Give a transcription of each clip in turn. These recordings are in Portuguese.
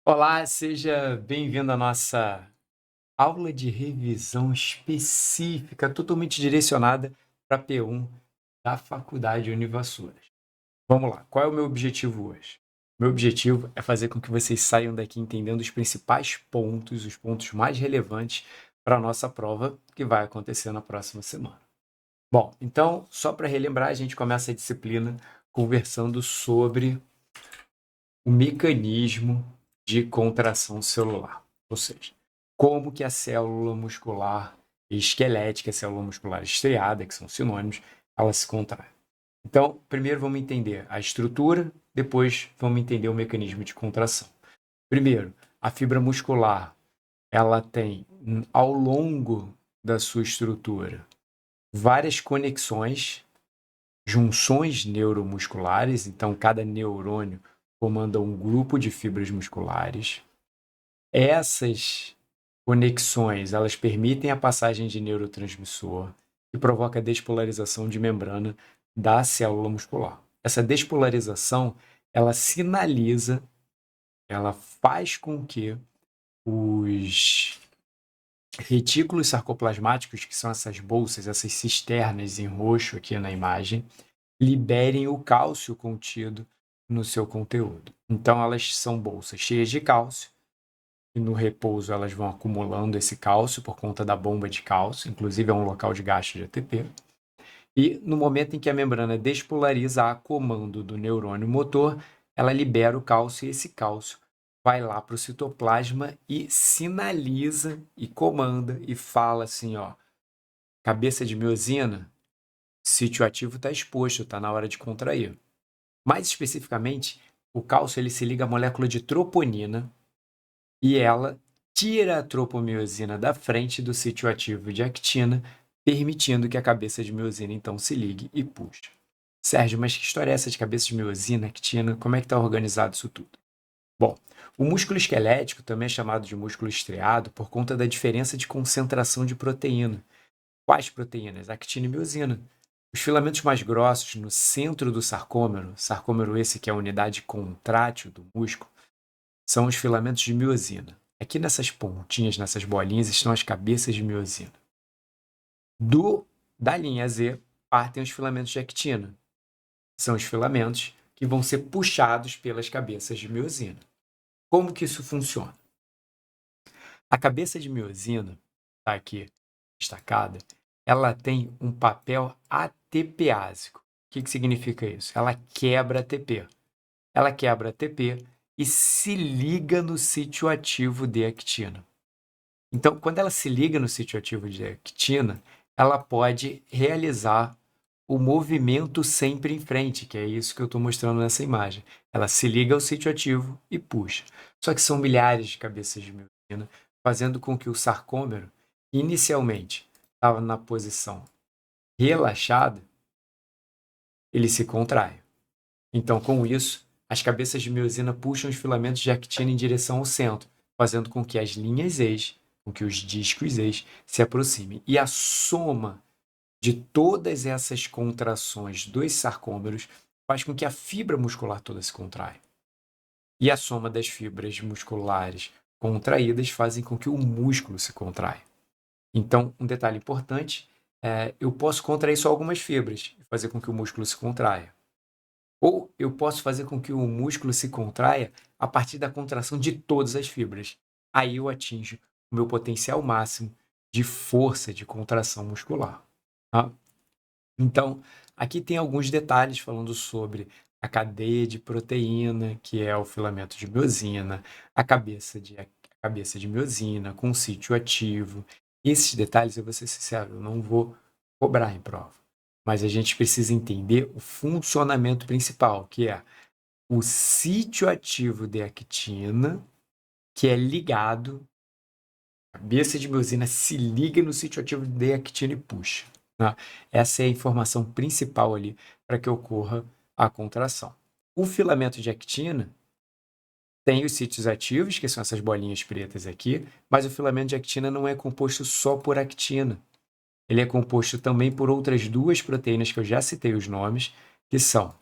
Olá, seja bem-vindo à nossa aula de revisão específica, totalmente direcionada para P1 da Faculdade Univassuras. Vamos lá, qual é o meu objetivo hoje? Meu objetivo é fazer com que vocês saiam daqui entendendo os principais pontos, os pontos mais relevantes para a nossa prova que vai acontecer na próxima semana. Bom, então, só para relembrar, a gente começa a disciplina conversando sobre o mecanismo de contração celular, ou seja, como que a célula muscular esquelética, a célula muscular estriada, que são sinônimos, ela se contrai. Então, primeiro vamos entender a estrutura, depois vamos entender o mecanismo de contração. Primeiro, a fibra muscular, ela tem ao longo da sua estrutura várias conexões, junções neuromusculares, então cada neurônio comanda um grupo de fibras musculares. Essas conexões, elas permitem a passagem de neurotransmissor e provoca a despolarização de membrana da célula muscular. Essa despolarização, ela sinaliza, ela faz com que os retículos sarcoplasmáticos, que são essas bolsas, essas cisternas em roxo aqui na imagem, liberem o cálcio contido no seu conteúdo. Então, elas são bolsas cheias de cálcio, e no repouso elas vão acumulando esse cálcio por conta da bomba de cálcio, inclusive é um local de gasto de ATP. E no momento em que a membrana despolariza a comando do neurônio motor, ela libera o cálcio e esse cálcio vai lá para o citoplasma e sinaliza e comanda e fala assim, ó, cabeça de miosina, sítio ativo está exposto, está na hora de contrair. Mais especificamente, o cálcio ele se liga à molécula de troponina e ela tira a tropomiosina da frente do sítio ativo de actina, permitindo que a cabeça de miosina então se ligue e puxe. Sérgio, mas que história é essa de cabeça de miosina, actina? Como é que está organizado isso tudo? Bom, o músculo esquelético também é chamado de músculo estriado por conta da diferença de concentração de proteína. Quais proteínas? Actina e miosina. Os filamentos mais grossos no centro do sarcômero esse que é a unidade contrátil do músculo, são os filamentos de miosina. Aqui nessas pontinhas, nessas bolinhas, estão as cabeças de miosina. Da linha Z partem os filamentos de actina. São os filamentos que vão ser puxados pelas cabeças de miosina. Como que isso funciona? A cabeça de miosina, está aqui destacada, ela tem um papel ATPásico. O que significa isso? Ela quebra ATP. Ela quebra ATP e se liga no sítio ativo de actina. Então, quando ela se liga no sítio ativo de actina, ela pode realizar o movimento sempre em frente, que é isso que eu estou mostrando nessa imagem. Ela se liga ao sítio ativo e puxa. Só que são milhares de cabeças de miosina, fazendo com que o sarcômero, inicialmente, estava na posição relaxada, ele se contrai. Então, com isso, as cabeças de miosina puxam os filamentos de actina em direção ao centro, fazendo com que as linhas ex, com que os discos ex se aproximem. E a soma de todas essas contrações dos sarcômeros faz com que a fibra muscular toda se contraia. E a soma das fibras musculares contraídas fazem com que o músculo se contraia. Então, um detalhe importante é eu posso contrair só algumas fibras e fazer com que o músculo se contraia. Ou eu posso fazer com que o músculo se contraia a partir da contração de todas as fibras. Aí eu atinjo o meu potencial máximo de força de contração muscular. Tá? Então, aqui tem alguns detalhes falando sobre a cadeia de proteína, que é o filamento de miosina, a cabeça de miosina com sítio ativo. Esses detalhes, eu vou ser sincero, eu não vou cobrar em prova. Mas a gente precisa entender o funcionamento principal, que é o sítio ativo de actina, que é ligado, a cabeça de miosina se liga no sítio ativo de actina e puxa. Né? Essa é a informação principal ali para que ocorra a contração. O filamento de actina tem os sítios ativos, que são essas bolinhas pretas aqui, mas o filamento de actina não é composto só por actina. Ele é composto também por outras duas proteínas que eu já citei os nomes, que são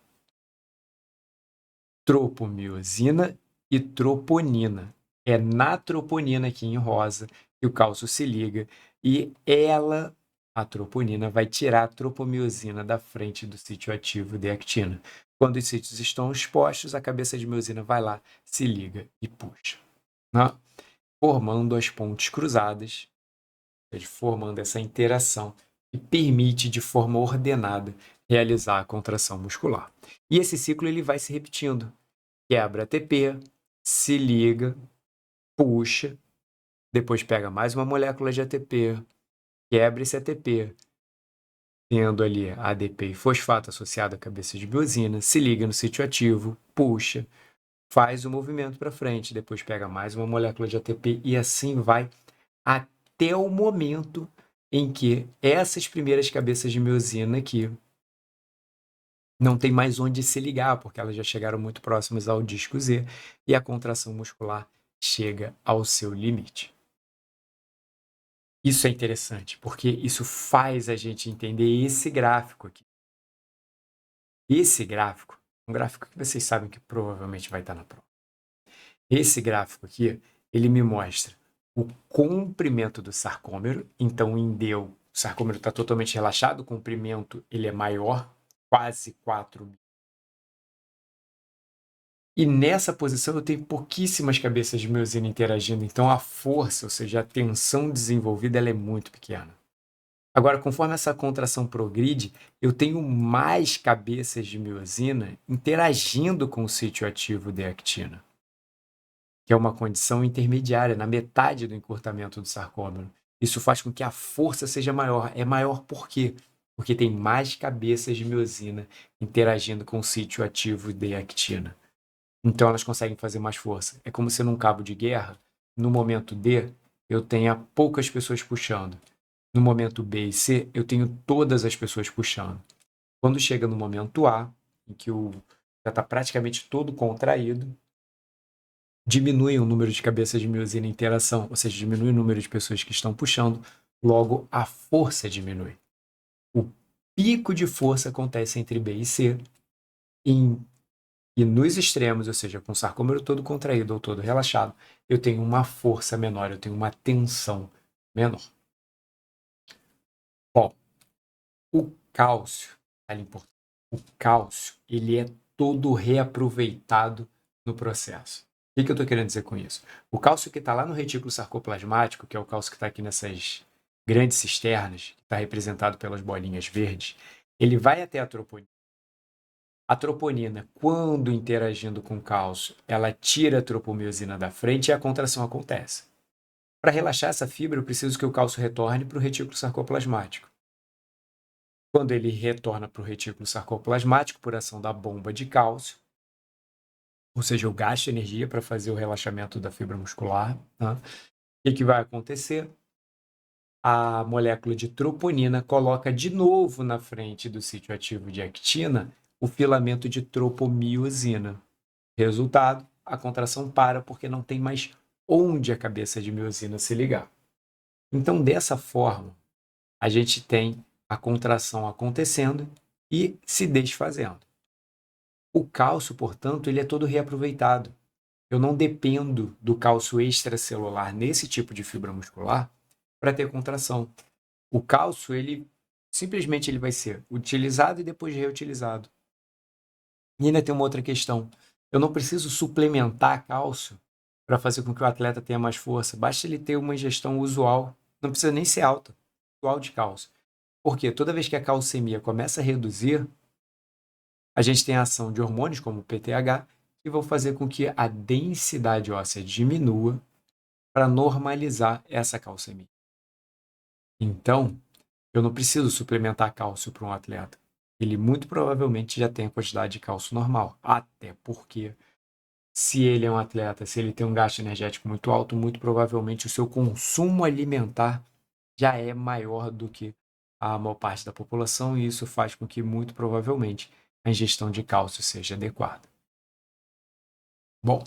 tropomiosina e troponina. É na troponina aqui em rosa que o cálcio se liga e ela, a troponina, vai tirar a tropomiosina da frente do sítio ativo de actina. Quando os sítios estão expostos, a cabeça de miosina vai lá, se liga e puxa, né? Formando as pontes cruzadas, formando essa interação que permite, de forma ordenada, realizar a contração muscular. E esse ciclo ele vai se repetindo. Quebra ATP, se liga, puxa, depois pega mais uma molécula de ATP, quebra esse ATP, tendo ali ADP e fosfato associado à cabeça de miosina, se liga no sítio ativo, puxa, faz o movimento para frente, depois pega mais uma molécula de ATP e assim vai até o momento em que essas primeiras cabeças de miosina aqui não tem mais onde se ligar, porque elas já chegaram muito próximas ao disco Z e a contração muscular chega ao seu limite. Isso é interessante, porque isso faz a gente entender esse gráfico aqui. Esse gráfico, um gráfico que vocês sabem que provavelmente vai estar na prova. Esse gráfico aqui, ele me mostra o comprimento do sarcômero. Então, em D, o sarcômero está totalmente relaxado, o comprimento ele é maior, quase 4. E nessa posição eu tenho pouquíssimas cabeças de miosina interagindo, então a força, ou seja, a tensão desenvolvida, ela é muito pequena. Agora, conforme essa contração progride, eu tenho mais cabeças de miosina interagindo com o sítio ativo de actina, que é uma condição intermediária, na metade do encurtamento do sarcômero. Isso faz com que a força seja maior. É maior por quê? Porque tem mais cabeças de miosina interagindo com o sítio ativo de actina. Então elas conseguem fazer mais força. É como se num cabo de guerra, no momento D, eu tenha poucas pessoas puxando. No momento B e C, eu tenho todas as pessoas puxando. Quando chega no momento A, em que já está praticamente todo contraído, diminui o número de cabeças de miosina em interação, ou seja, diminui o número de pessoas que estão puxando, logo a força diminui. O pico de força acontece entre B e C, e nos extremos, ou seja, com o sarcômero todo contraído ou todo relaxado, eu tenho uma força menor, eu tenho uma tensão menor. Bom, o cálcio, olha, importante. O cálcio, ele é todo reaproveitado no processo. O que eu estou querendo dizer com isso? O cálcio que está lá no retículo sarcoplasmático, que é o cálcio que está aqui nessas grandes cisternas, que está representado pelas bolinhas verdes, ele vai até a troponina. A troponina, quando interagindo com o cálcio, ela tira a tropomiosina da frente e a contração acontece. Para relaxar essa fibra, eu preciso que o cálcio retorne para o retículo sarcoplasmático. Quando ele retorna para o retículo sarcoplasmático por ação da bomba de cálcio, ou seja, eu gasto energia para fazer o relaxamento da fibra muscular, tá? O que vai acontecer? A molécula de troponina coloca de novo na frente do sítio ativo de actina o filamento de tropomiosina. Resultado, a contração para porque não tem mais onde a cabeça de miosina se ligar. Então, dessa forma, a gente tem a contração acontecendo e se desfazendo. O cálcio, portanto, ele é todo reaproveitado. Eu não dependo do cálcio extracelular nesse tipo de fibra muscular para ter contração. O cálcio, ele simplesmente ele vai ser utilizado e depois reutilizado. E ainda tem uma outra questão. Eu não preciso suplementar cálcio para fazer com que o atleta tenha mais força. Basta ele ter uma ingestão usual, não precisa nem ser alta, usual de cálcio. Porque toda vez que a calcemia começa a reduzir, a gente tem a ação de hormônios como o PTH, que vão fazer com que a densidade óssea diminua para normalizar essa calcemia. Então, eu não preciso suplementar cálcio para um atleta. Ele muito provavelmente já tem a quantidade de cálcio normal. Até porque, se ele é um atleta, se ele tem um gasto energético muito alto, muito provavelmente o seu consumo alimentar já é maior do que a maior parte da população, e isso faz com que, muito provavelmente, a ingestão de cálcio seja adequada. Bom,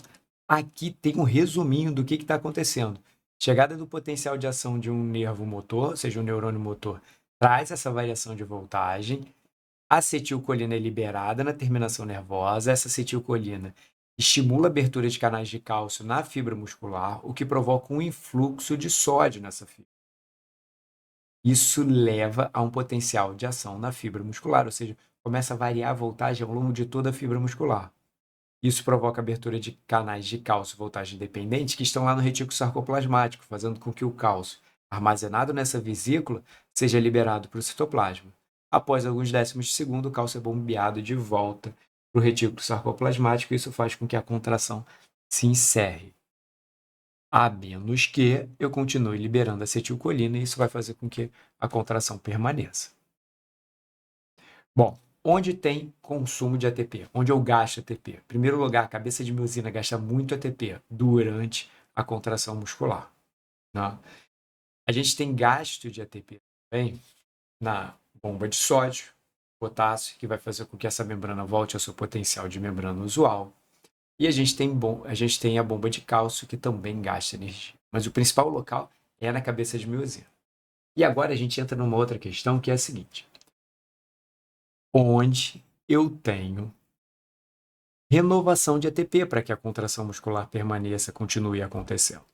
aqui tem um resuminho do que está acontecendo. Chegada do potencial de ação de um nervo motor, ou seja, um neurônio motor, traz essa variação de voltagem. A acetilcolina é liberada na terminação nervosa. Essa acetilcolina estimula a abertura de canais de cálcio na fibra muscular, o que provoca um influxo de sódio nessa fibra. Isso leva a um potencial de ação na fibra muscular, ou seja, começa a variar a voltagem ao longo de toda a fibra muscular. Isso provoca a abertura de canais de cálcio voltagem dependente que estão lá no retículo sarcoplasmático, fazendo com que o cálcio armazenado nessa vesícula seja liberado para o citoplasma. Após alguns décimos de segundo, o cálcio é bombeado de volta para o retículo sarcoplasmático e isso faz com que a contração se encerre. A menos que eu continue liberando acetilcolina e isso vai fazer com que a contração permaneça. Bom, onde tem consumo de ATP? Onde eu gasto ATP? Em primeiro lugar, a cabeça de miosina gasta muito ATP durante a contração muscular. Né? A gente tem gasto de ATP também na bomba de sódio, potássio, que vai fazer com que essa membrana volte ao seu potencial de membrana usual. E a gente tem a bomba de cálcio, que também gasta energia. Mas o principal local é na cabeça de miosina. E agora a gente entra numa outra questão, que é a seguinte. Onde eu tenho renovação de ATP para que a contração muscular permaneça, continue acontecendo.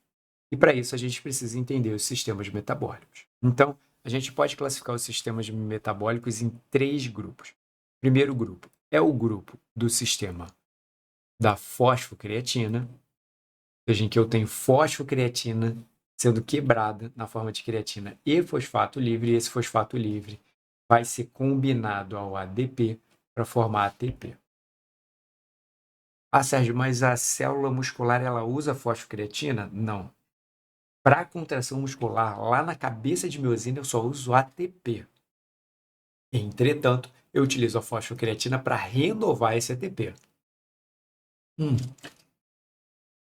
E para isso a gente precisa entender os sistemas metabólicos. Então, a gente pode classificar os sistemas metabólicos em 3 grupos. O primeiro grupo é o grupo do sistema da fosfocreatina, ou seja, em que eu tenho fosfocreatina sendo quebrada na forma de creatina e fosfato livre, e esse fosfato livre vai ser combinado ao ADP para formar ATP. Ah, Sérgio, mas a célula muscular ela usa fosfocreatina? Não. Para contração muscular, lá na cabeça de miosina, eu só uso ATP. Entretanto, eu utilizo a fosfocreatina para renovar esse ATP.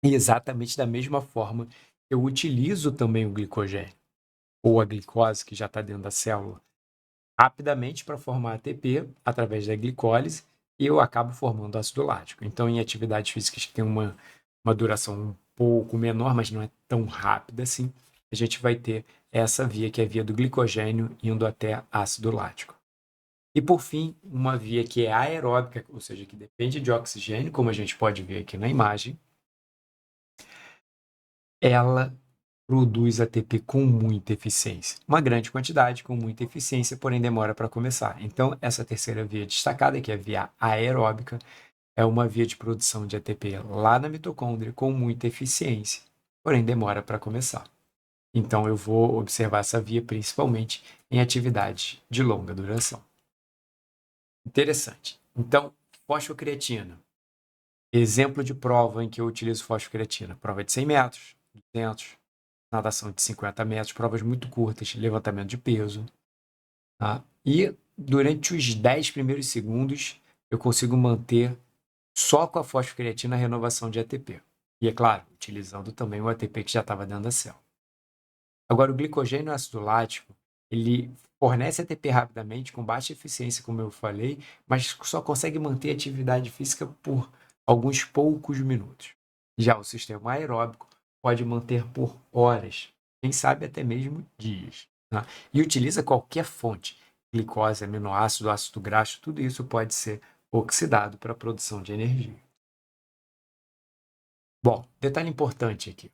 E exatamente da mesma forma, eu utilizo também o glicogênio, ou a glicose, que já está dentro da célula, rapidamente para formar ATP através da glicólise, e eu acabo formando ácido lático. Então, em atividades físicas que tem uma duração um pouco menor, mas não é tão rápida assim, a gente vai ter essa via, que é a via do glicogênio, indo até ácido lático. E, por fim, uma via que é aeróbica, ou seja, que depende de oxigênio, como a gente pode ver aqui na imagem, ela produz ATP com muita eficiência. Uma grande quantidade, com muita eficiência, porém demora para começar. Então, essa terceira via destacada, que é a via aeróbica, é uma via de produção de ATP lá na mitocôndria com muita eficiência, porém demora para começar. Então, eu vou observar essa via principalmente em atividades de longa duração. Interessante. Então, fosfocreatina. Exemplo de prova em que eu utilizo fosfocreatina. Prova de 100 metros, 200, natação de 50 metros, provas muito curtas, levantamento de peso. Tá? E durante os 10 primeiros segundos, eu consigo manter só com a fosfocreatina a renovação de ATP. E, é claro, utilizando também o ATP que já estava dentro da célula. Agora, o glicogênio ácido lático, ele fornece ATP rapidamente, com baixa eficiência, como eu falei, mas só consegue manter a atividade física por alguns poucos minutos. Já o sistema aeróbico pode manter por horas, quem sabe até mesmo dias. Tá? E utiliza qualquer fonte, glicose, aminoácido, ácido graxo, tudo isso pode ser oxidado para a produção de energia. Bom, detalhe importante aqui.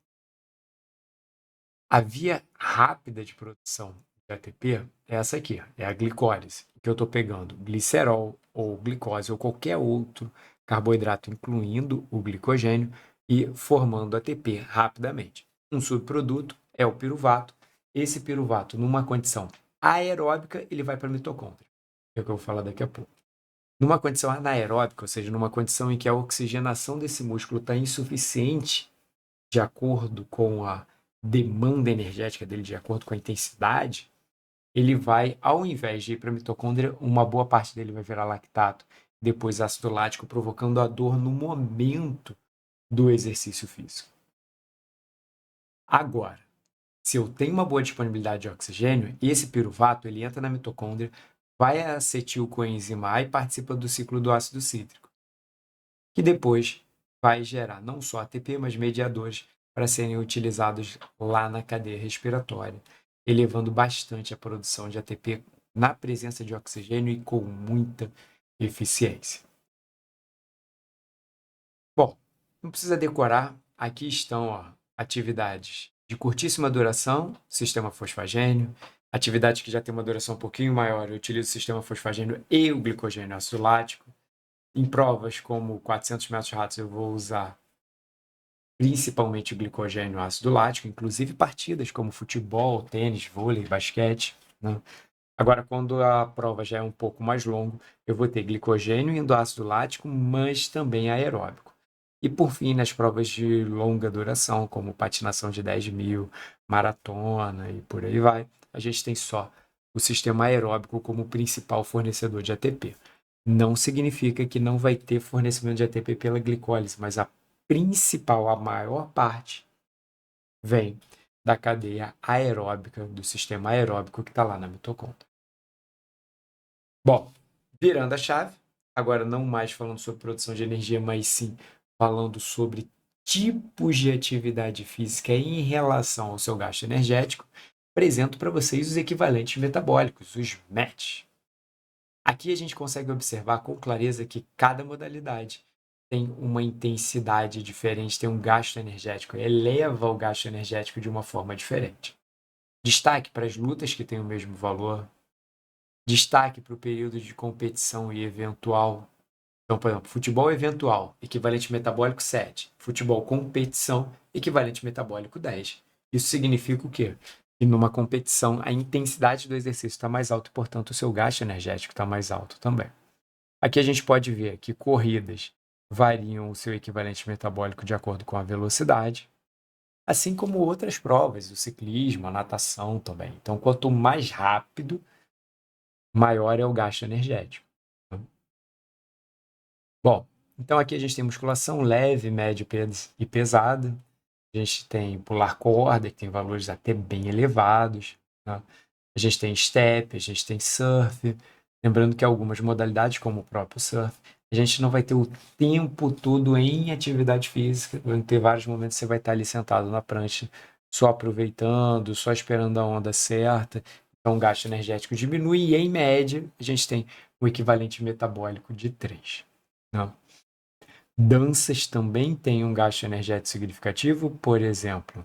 A via rápida de produção de ATP é essa aqui, é a glicólise, que eu estou pegando glicerol ou glicose ou qualquer outro carboidrato, incluindo o glicogênio, e formando ATP rapidamente. Um subproduto é o piruvato. Esse piruvato, numa condição aeróbica, ele vai para a mitocôndria, que é o que eu vou falar daqui a pouco. Numa condição anaeróbica, ou seja, numa condição em que a oxigenação desse músculo está insuficiente, de acordo com a demanda energética dele, de acordo com a intensidade, ele vai, ao invés de ir para a mitocôndria, uma boa parte dele vai virar lactato, depois ácido lático, provocando a dor no momento do exercício físico. Agora, se eu tenho uma boa disponibilidade de oxigênio, esse piruvato ele entra na mitocôndria, vai a acetilcoenzima A e participa do ciclo do ácido cítrico, que depois vai gerar não só ATP, mas mediadores para serem utilizados lá na cadeia respiratória, elevando bastante a produção de ATP na presença de oxigênio e com muita eficiência. Bom, não precisa decorar. Aqui estão, ó, atividades de curtíssima duração, sistema fosfagênio. Atividades que já têm uma duração um pouquinho maior, eu utilizo o sistema fosfagênio e o glicogênio ácido lático. Em provas como 400 metros rasos, eu vou usar principalmente o glicogênio ácido lático, inclusive partidas como futebol, tênis, vôlei, basquete, né? Agora, quando a prova já é um pouco mais longa, eu vou ter glicogênio indo ácido lático, mas também aeróbico. E por fim, nas provas de longa duração, como patinação de 10.000, maratona e por aí vai, a gente tem só o sistema aeróbico como principal fornecedor de ATP. Não significa que não vai ter fornecimento de ATP pela glicólise, mas a principal, a maior parte, vem da cadeia aeróbica, do sistema aeróbico que está lá na mitocôndria. Bom, virando a chave, agora não mais falando sobre produção de energia, mas sim falando sobre tipos de atividade física em relação ao seu gasto energético, apresento para vocês os equivalentes metabólicos, os MET. Aqui a gente consegue observar com clareza que cada modalidade tem uma intensidade diferente, tem um gasto energético, eleva o gasto energético de uma forma diferente. Destaque para as lutas que têm o mesmo valor, destaque para o período de competição e eventual. Então, por exemplo, futebol eventual, equivalente metabólico 7. Futebol competição, equivalente metabólico 10. Isso significa o quê? Que numa competição a intensidade do exercício está mais alta e, portanto, o seu gasto energético está mais alto também. Aqui a gente pode ver que corridas variam o seu equivalente metabólico de acordo com a velocidade, assim como outras provas, o ciclismo, a natação também. Então, quanto mais rápido, maior é o gasto energético. Bom, então aqui a gente tem musculação leve, média e pesada. A gente tem pular corda, que tem valores até bem elevados, né? A gente tem step, a gente tem surf. Lembrando que algumas modalidades, como o próprio surf, a gente não vai ter o tempo todo em atividade física. Vai ter vários momentos que você vai estar ali sentado na prancha, só aproveitando, só esperando a onda certa. Então o gasto energético diminui e, em média, a gente tem o equivalente metabólico de 3. Né? Danças também têm um gasto energético significativo, por exemplo,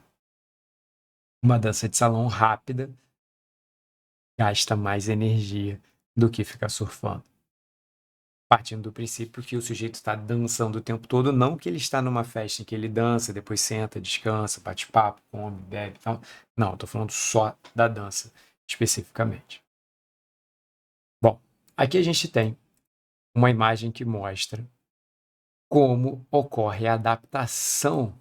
uma dança de salão rápida gasta mais energia do que ficar surfando. Partindo do princípio que o sujeito está dançando o tempo todo, não que ele está numa festa em que ele dança, depois senta, descansa, bate papo, come, bebe e tal. Não, estou falando só da dança, especificamente. Bom, aqui a gente tem uma imagem que mostra como ocorre a adaptação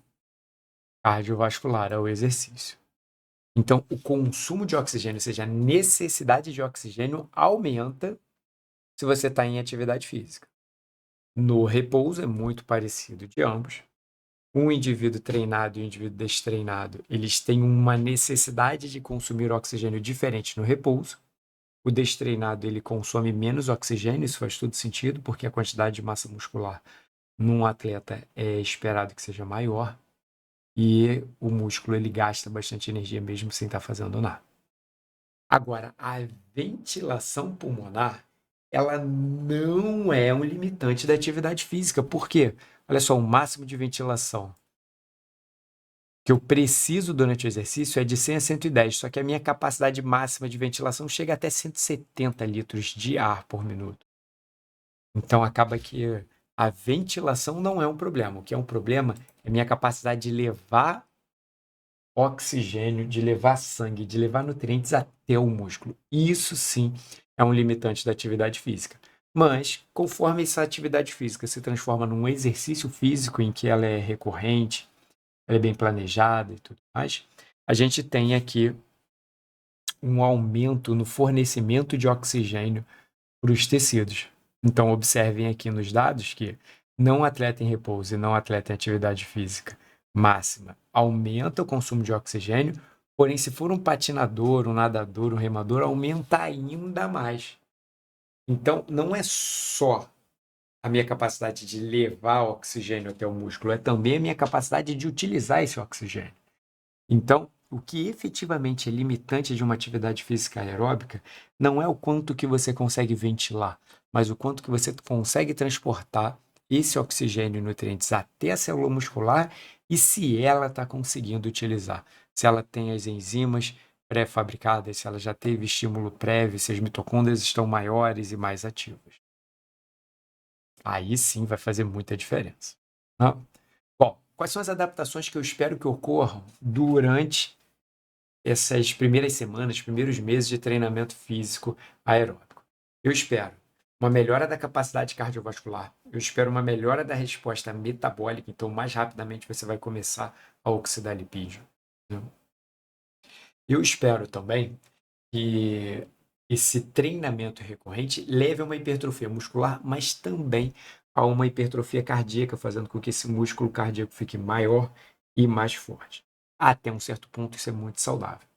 cardiovascular ao exercício. Então, o consumo de oxigênio, ou seja, a necessidade de oxigênio aumenta se você está em atividade física. No repouso é muito parecido de ambos. Um indivíduo treinado e um indivíduo destreinado, eles têm uma necessidade de consumir oxigênio diferente no repouso. O destreinado, ele consome menos oxigênio, isso faz todo sentido, porque a quantidade de massa muscular num atleta é esperado que seja maior. E o músculo, ele gasta bastante energia mesmo sem estar fazendo nada. Agora, a ventilação pulmonar, ela não é um limitante da atividade física. Por quê? Olha só, o máximo de ventilação que eu preciso durante o exercício é de 100 a 110, só que a minha capacidade máxima de ventilação chega até 170 litros de ar por minuto. Então, acaba que a ventilação não é um problema. O que é um problema é a minha capacidade de levar oxigênio, de levar sangue, de levar nutrientes até o músculo. Isso sim é um limitante da atividade física. Mas, conforme essa atividade física se transforma num exercício físico em que ela é recorrente, ela é bem planejada e tudo mais, a gente tem aqui um aumento no fornecimento de oxigênio para os tecidos. Então, observem aqui nos dados que não atleta em repouso e não atleta em atividade física máxima aumenta o consumo de oxigênio, porém, se for um patinador, um nadador, um remador, aumenta ainda mais. Então, não é só a minha capacidade de levar oxigênio até o músculo, é também a minha capacidade de utilizar esse oxigênio. Então, o que efetivamente é limitante de uma atividade física aeróbica não é o quanto que você consegue ventilar, mas o quanto que você consegue transportar esse oxigênio e nutrientes até a célula muscular e se ela está conseguindo utilizar. Se ela tem as enzimas pré-fabricadas, se ela já teve estímulo prévio, se as mitocôndrias estão maiores e mais ativas. Aí sim vai fazer muita diferença. Né? Bom, quais são as adaptações que eu espero que ocorram durante essas primeiras semanas, primeiros meses de treinamento físico aeróbico? Eu espero uma melhora da capacidade cardiovascular, eu espero uma melhora da resposta metabólica, então mais rapidamente você vai começar a oxidar lipídio. Né? Eu espero também que esse treinamento recorrente leve a uma hipertrofia muscular, mas também a uma hipertrofia cardíaca, fazendo com que esse músculo cardíaco fique maior e mais forte. Até um certo ponto, isso é muito saudável.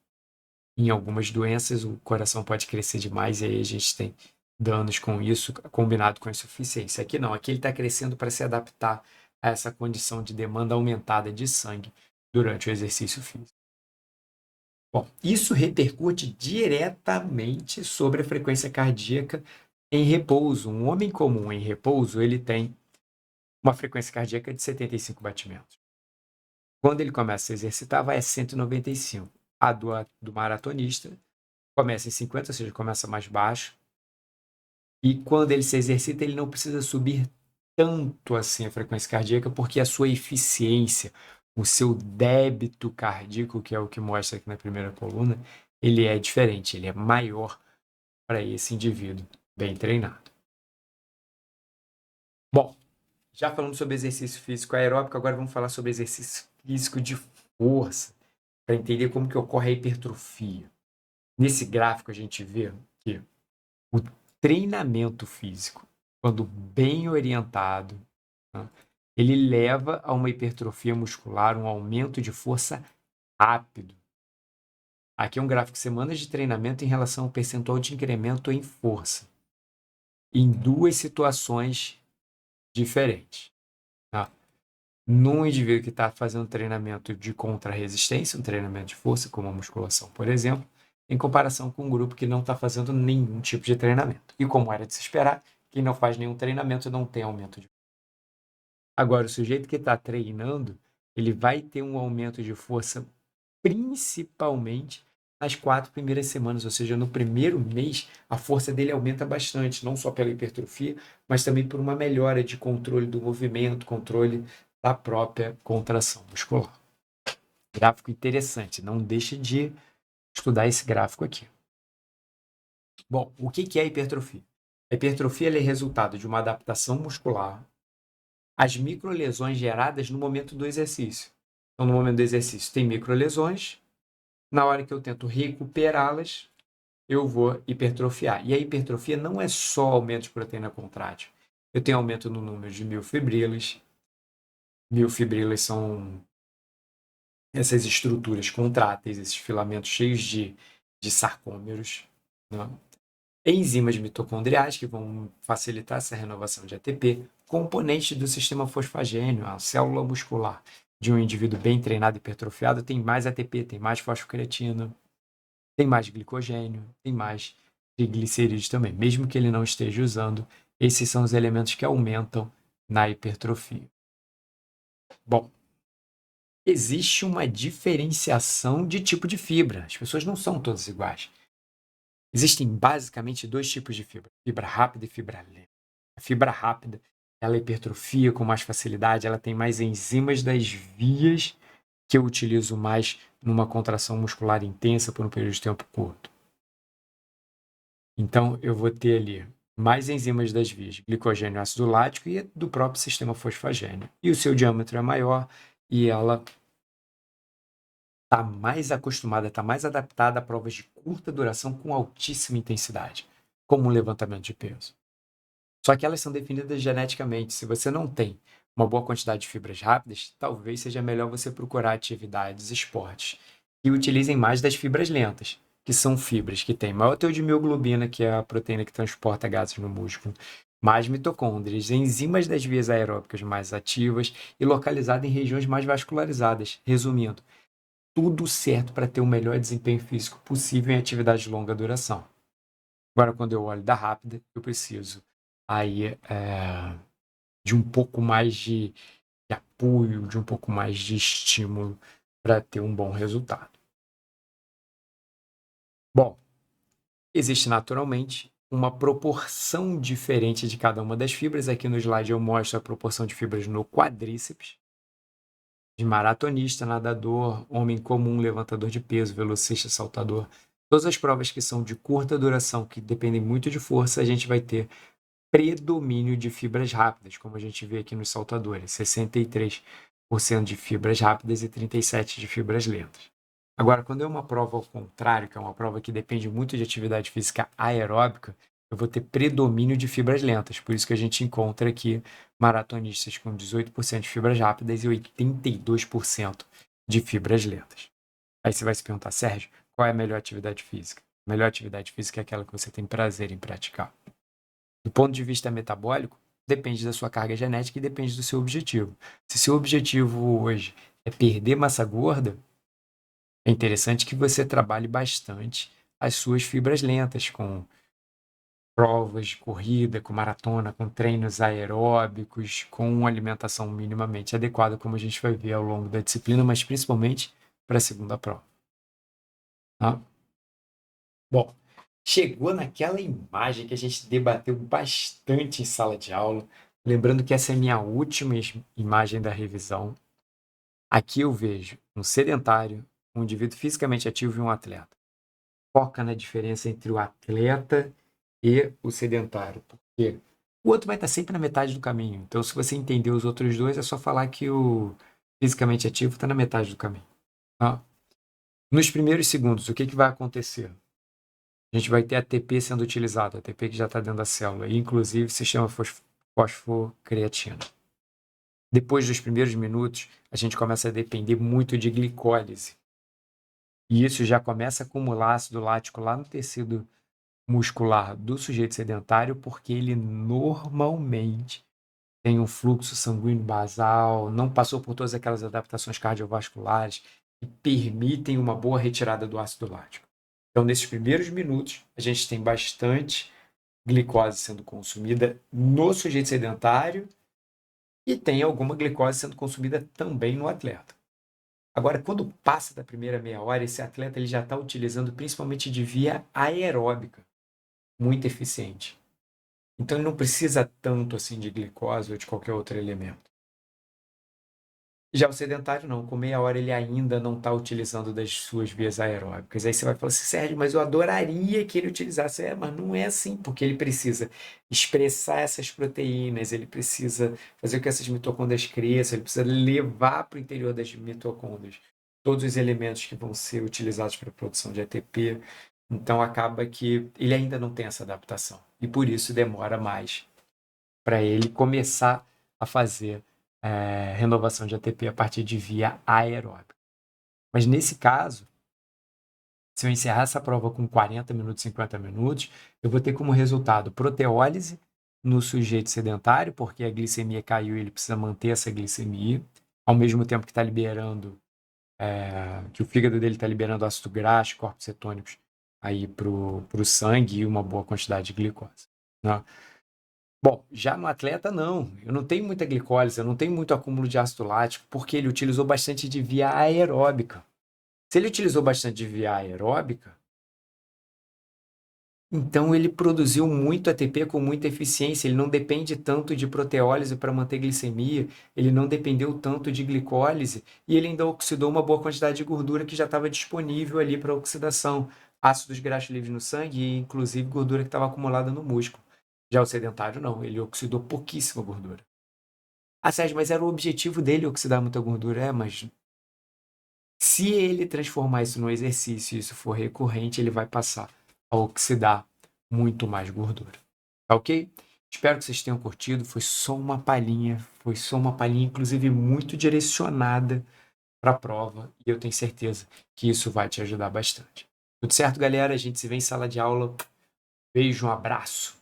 Em algumas doenças, o coração pode crescer demais e aí a gente tem danos com isso, combinado com a insuficiência. Aqui não, aqui ele está crescendo para se adaptar a essa condição de demanda aumentada de sangue durante o exercício físico. Bom, isso repercute diretamente sobre a frequência cardíaca em repouso. Um homem comum em repouso, ele tem uma frequência cardíaca de 75 batimentos. Quando ele começa a se exercitar, vai a 195. A do maratonista começa em 50, ou seja, começa mais baixo. E quando ele se exercita, ele não precisa subir tanto assim a frequência cardíaca, porque a sua eficiência, o seu débito cardíaco, que é o que mostra aqui na primeira coluna, ele é diferente, ele é maior para esse indivíduo bem treinado. Bom, já falamos sobre exercício físico aeróbico, agora vamos falar sobre exercício físico de força, para entender como que ocorre a hipertrofia. Nesse gráfico a gente vê que o treinamento físico, quando bem orientado, né, ele leva a uma hipertrofia muscular, um aumento de força rápido. Aqui é um gráfico de semanas de treinamento em relação ao percentual de incremento em força, em duas situações diferentes. Tá? Num indivíduo que está fazendo treinamento de contra-resistência, um treinamento de força, como a musculação, por exemplo, em comparação com um grupo que não está fazendo nenhum tipo de treinamento. E como era de se esperar, quem não faz nenhum treinamento não tem aumento de força. Agora, o sujeito que está treinando, ele vai ter um aumento de força principalmente nas 4 primeiras semanas, ou seja, no primeiro mês, a força dele aumenta bastante, não só pela hipertrofia, mas também por uma melhora de controle do movimento, controle da própria contração muscular. Gráfico interessante, não deixe de estudar esse gráfico aqui. Bom, o que é a hipertrofia? A hipertrofia é resultado de uma adaptação muscular às microlesões geradas no momento do exercício. Então, no momento do exercício, tem microlesões, na hora que eu tento recuperá-las, eu vou hipertrofiar. E a hipertrofia não é só aumento de proteína contrátil. Eu tenho aumento no número de miofibrilas. Miofibrilas são essas estruturas contráteis, esses filamentos cheios de sarcômeros. Né? Enzimas mitocondriais que vão facilitar essa renovação de ATP. Componentes do sistema fosfagênio, a célula muscular de um indivíduo bem treinado e hipertrofiado tem mais ATP, tem mais fosfocreatina, tem mais glicogênio, tem mais triglicerídeos também, mesmo que ele não esteja usando. Esses são os elementos que aumentam na hipertrofia. Bom, existe uma diferenciação de tipo de fibra. As pessoas não são todas iguais. Existem basicamente 2 tipos de fibra: fibra rápida e fibra lenta. A fibra rápida, ela hipertrofia com mais facilidade, ela tem mais enzimas das vias que eu utilizo mais numa contração muscular intensa por um período de tempo curto. Então, eu vou ter ali mais enzimas das vias, glicogênio e ácido lático e do próprio sistema fosfagênio. E o seu diâmetro é maior e ela está mais acostumada, está mais adaptada a provas de curta duração com altíssima intensidade, como um levantamento de peso. Só que elas são definidas geneticamente. Se você não tem uma boa quantidade de fibras rápidas, talvez seja melhor você procurar atividades, esportes, que utilizem mais das fibras lentas, que são fibras que têm maior teor de mioglobina, que é a proteína que transporta gases no músculo, mais mitocôndrias, enzimas das vias aeróbicas mais ativas e localizadas em regiões mais vascularizadas. Resumindo, tudo certo para ter o melhor desempenho físico possível em atividade de longa duração. Agora, quando eu olho da rápida, eu preciso aí de um pouco mais de apoio, de um pouco mais de estímulo para ter um bom resultado. Bom, existe naturalmente uma proporção diferente de cada uma das fibras. Aqui no slide eu mostro a proporção de fibras no quadríceps, de maratonista, nadador, homem comum, levantador de peso, velocista, saltador. Todas as provas que são de curta duração, que dependem muito de força, a gente vai ter predomínio de fibras rápidas, como a gente vê aqui nos saltadores, 63% de fibras rápidas e 37% de fibras lentas. Agora, quando é uma prova ao contrário, que é uma prova que depende muito de atividade física aeróbica, eu vou ter predomínio de fibras lentas. Por isso que a gente encontra aqui maratonistas com 18% de fibras rápidas e 82% de fibras lentas. Aí você vai se perguntar, Sérgio, qual é a melhor atividade física? A melhor atividade física é aquela que você tem prazer em praticar. Do ponto de vista metabólico, depende da sua carga genética e depende do seu objetivo. Se seu objetivo hoje é perder massa gorda, é interessante que você trabalhe bastante as suas fibras lentas, com provas de corrida, com maratona, com treinos aeróbicos, com uma alimentação minimamente adequada, como a gente vai ver ao longo da disciplina, mas principalmente para a segunda prova. Tá? Bom, chegou naquela imagem que a gente debateu bastante em sala de aula. Lembrando que essa é a minha última imagem da revisão. Aqui eu vejo um sedentário, um indivíduo fisicamente ativo e um atleta. Foca na diferença entre o atleta e o sedentário, porque o outro vai estar sempre na metade do caminho. Então, se você entender os outros dois, é só falar que o fisicamente ativo está na metade do caminho. Tá? Nos primeiros segundos, o que vai acontecer? A gente vai ter ATP sendo utilizado, ATP que já está dentro da célula, e inclusive se chama fosfocreatina. Depois dos primeiros minutos, a gente começa a depender muito de glicólise. E isso já começa a acumular ácido lático lá no tecido muscular do sujeito sedentário, porque ele normalmente tem um fluxo sanguíneo basal, não passou por todas aquelas adaptações cardiovasculares que permitem uma boa retirada do ácido lático. Então, nesses primeiros minutos, a gente tem bastante glicose sendo consumida no sujeito sedentário e tem alguma glicose sendo consumida também no atleta. Agora, quando passa da primeira meia hora, esse atleta ele já está utilizando principalmente de via aeróbica, muito eficiente. Então, ele não precisa tanto assim de glicose ou de qualquer outro elemento. Já o sedentário não, com meia hora ele ainda não está utilizando das suas vias aeróbicas. Aí você vai falar assim, Sérgio, mas eu adoraria que ele utilizasse. Mas não é assim, porque ele precisa expressar essas proteínas, ele precisa fazer com que essas mitocôndrias cresçam, ele precisa levar para o interior das mitocôndrias todos os elementos que vão ser utilizados para a produção de ATP. Então acaba que ele ainda não tem essa adaptação. E por isso demora mais para ele começar a fazer renovação de ATP a partir de via aeróbica. Mas nesse caso, se eu encerrar essa prova com 40 minutos, 50 minutos, eu vou ter como resultado proteólise no sujeito sedentário, porque a glicemia caiu e ele precisa manter essa glicemia, ao mesmo tempo que está liberando, que o fígado dele está liberando ácido graxo, corpos cetônicos aí para o sangue e uma boa quantidade de glicose. Né? Bom, já no atleta não, eu não tenho muita glicólise, eu não tenho muito acúmulo de ácido lático, porque ele utilizou bastante de via aeróbica. Se ele utilizou bastante de via aeróbica, então ele produziu muito ATP com muita eficiência, ele não depende tanto de proteólise para manter glicemia, ele não dependeu tanto de glicólise, e ele ainda oxidou uma boa quantidade de gordura que já estava disponível ali para oxidação, ácidos graxos livres no sangue e inclusive gordura que estava acumulada no músculo. Já o sedentário não, ele oxidou pouquíssima gordura. Ah, Sérgio, mas era o objetivo dele oxidar muita gordura. Mas se ele transformar isso no exercício e isso for recorrente, ele vai passar a oxidar muito mais gordura. Tá ok? Espero que vocês tenham curtido. Foi só uma palhinha, inclusive muito direcionada para a prova. E eu tenho certeza que isso vai te ajudar bastante. Tudo certo, galera? A gente se vê em sala de aula. Beijo, um abraço.